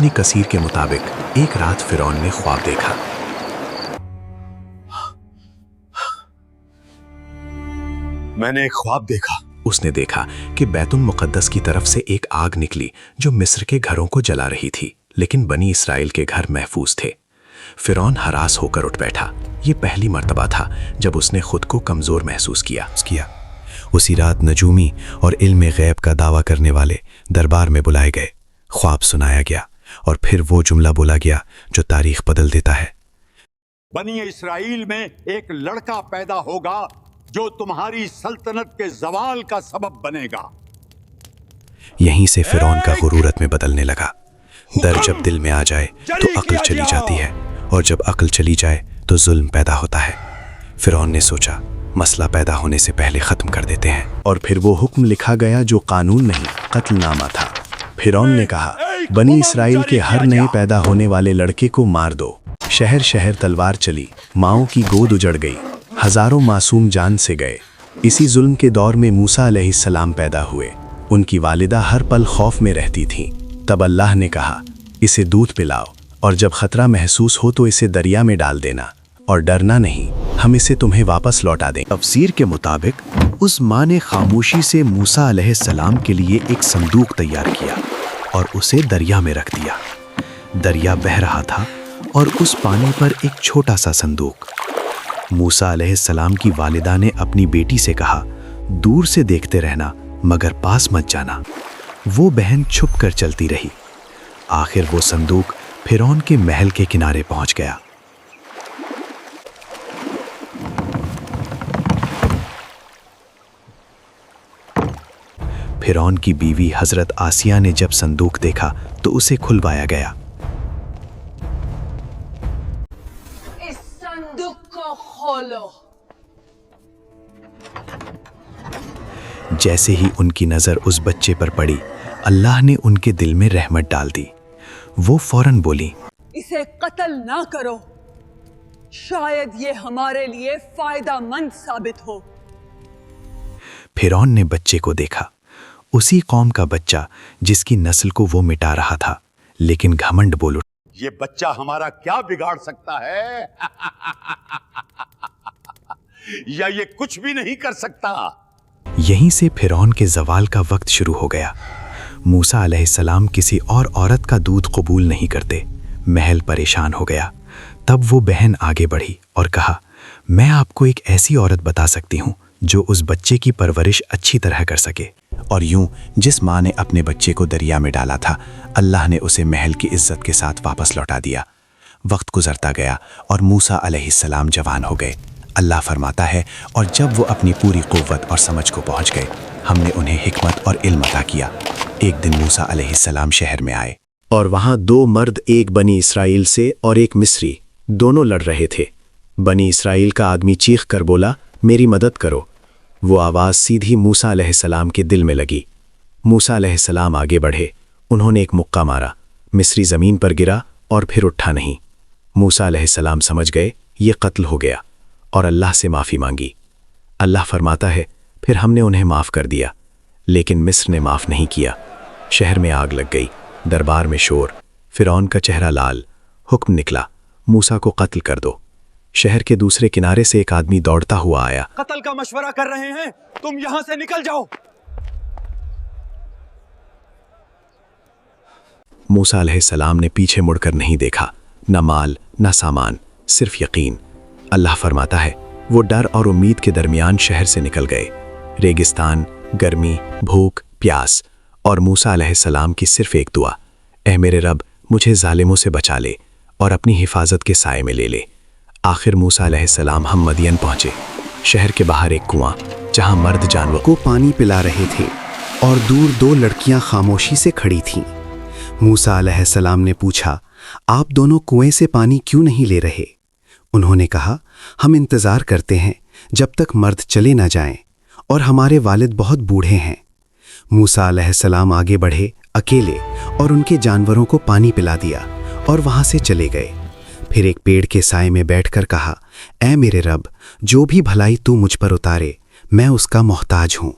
अपनी कसीर के मुताबिक एक रात फिरौन ने ख्वाब देखा। मैंने एक ख्वाब देखा। उसने देखा कि बैतुल मुक़द्दस की तरफ से एक आग निकली जो मिस्र के घरों को जला रही थी, लेकिन बनी इसराइल के घर महफूज थे। फिरौन हरास होकर उठ बैठा। ये पहली मर्तबा था जब उसने खुद को कमज़ोर महसूस किया। उसी रात नजूमी और इल्म गैब का दावा करने वाले दरबार में बुलाए गए। ख्वाब सुनाया गया और फिर वो जुमला बोला गया जो तारीख बदल देता है। बनी इसराइल में एक लड़का पैदा होगा जो तुम्हारी सल्तनत के जवाल का सबब बनेगा। यहीं से फिरौन का गुरूरत में बदलने लगा। डर जब दिल में आ जाए तो अक्ल चली जाती है, और जब अक्ल चली जाए तो जुल्म पैदा होता है। फिरौन ने सोचा, मसला पैदा होने से पहले ख़त्म कर देते हैं। और फिर वो हुक्म लिखा गया जो कानून नहीं, कत्लनामा था। फिरौन ने कहा, बनी इसराइल के हर नए पैदा होने वाले लड़के को मार दो। शहर शहर तलवार चली, माओं की गोद उजड़ गई, हजारों मासूम जान से गए। इसी जुल्म के दौर में मूसा अलैहिस्सलाम पैदा हुए। उनकी वालिदा हर पल खौफ में रहती थीं। तब अल्लाह ने कहा, इसे दूध पिलाओ, और जब खतरा महसूस हो तो इसे दरिया में डाल देना, और डरना नहीं, हम इसे तुम्हें वापस लौटा दें। तफसीर के मुताबिक उस माँ ने खामोशी से मूसा अलैहिस्सलाम के लिए एक संदूक तैयार किया और उसे दरिया में रख दिया। दरिया बह रहा था और उस पानी पर एक छोटा सा संदूक। मूसा अलैहिस्सलाम की वालिदा ने अपनी बेटी से कहा, दूर से देखते रहना मगर पास मत जाना। वो बहन छुप कर चलती रही। आखिर वो संदूक फिरौन के महल के किनारे पहुंच गया। फिरौन की बीवी हजरत आसिया ने जब संदूक देखा तो उसे खुलवाया गया। इस संदूक को खोलो। जैसे ही उनकी नजर उस बच्चे पर पड़ी, अल्लाह ने उनके दिल में रहमत डाल दी। वो फौरन बोली, इसे कत्ल ना करो, शायद ये हमारे लिए फायदेमंद साबित हो। फिरौन ने बच्चे को देखा, उसी कौम का बच्चा जिसकी नस्ल को वो मिटा रहा था, लेकिन घमंड बोल उठा, ये बच्चा हमारा क्या बिगाड़ सकता है? या ये कुछ भी नहीं कर सकता। यहीं से फिरौन के जवाल का वक्त शुरू हो गया। मूसा अलैहिस्सलाम किसी और औरत का दूध कबूल नहीं करते। महल परेशान हो गया। तब वो बहन आगे बढ़ी और कहा, मैं आपको एक ऐसी औरत बता सकती हूँ जो उस बच्चे की परवरिश अच्छी तरह कर सके। और यूं जिस माँ ने अपने बच्चे को दरिया में डाला था, अल्लाह ने उसे महल की इज्जत के साथ वापस लौटा दिया। वक्त गुजरता गया और मूसा अलैहिस्सलाम जवान हो गए। अल्लाह फरमाता है, और जब वो अपनी पूरी कुव्वत और समझ को पहुंच गए, हमने उन्हें हिकमत और इल्म अता किया। एक दिन मूसा अलैहिस्सलाम शहर में आए और वहां दो मर्द, एक बनी इसराइल से और एक मिस्री, दोनों लड़ रहे थे। बनी इसराइल का आदमी चीख कर बोला, मेरी मदद करो। वो आवाज़ सीधी मूसा अलैहिस्सलाम के दिल में लगी। मूसा अलैहिस्सलाम आगे बढ़े। उन्होंने एक मुक्का मारा। मिस्री ज़मीन पर गिरा और फिर उठा नहीं। मूसा अलैहिस्सलाम समझ गए ये कत्ल हो गया और अल्लाह से माफ़ी मांगी। अल्लाह फरमाता है, फिर हमने उन्हें माफ़ कर दिया, लेकिन मिस्र ने माफ़ नहीं किया। शहर में आग लग गई, दरबार में शोर, फिरौन का चेहरा लाल। हुक्म निकला, मूसा को कत्ल कर दो। शहर के दूसरे किनारे से एक आदमी दौड़ता हुआ आया। कत्ल का मशवरा कर रहे हैं, तुम यहां से निकल जाओ। मूसा अलैहिस्सलाम ने पीछे मुड़कर नहीं देखा, न माल न सामान, सिर्फ यकीन। अल्लाह फरमाता है, वो डर और उम्मीद के दरमियान शहर से निकल गए। रेगिस्तान, गर्मी, भूख, प्यास, और मूसा अलैहिस्सलाम की सिर्फ एक दुआ, ऐ मेरे रब, मुझे जालिमों से बचा ले और अपनी हिफाजत के साए में ले ले। आखिर मूसा अलैहिस्सलाम हम मदियन पहुंचे। शहर के बाहर एक कुआं, जहां मर्द जानवर को पानी पिला रहे थे और दूर दो लड़कियां खामोशी से खड़ी थीं। मूसा अलैहिस्सलाम ने पूछा, आप दोनों कुएं से पानी क्यों नहीं ले रहे? उन्होंने कहा, हम इंतज़ार करते हैं जब तक मर्द चले ना जाएं, और हमारे वालिद बहुत बूढ़े हैं। मूसा अलैहिस्सलाम आगे बढ़े अकेले और उनके जानवरों को पानी पिला दिया और वहां से चले गए। फिर एक पेड़ के साए में बैठकर कहा, ऐ मेरे रब, जो भी भलाई तू मुझ पर उतारे, मैं उसका मोहताज हूँ।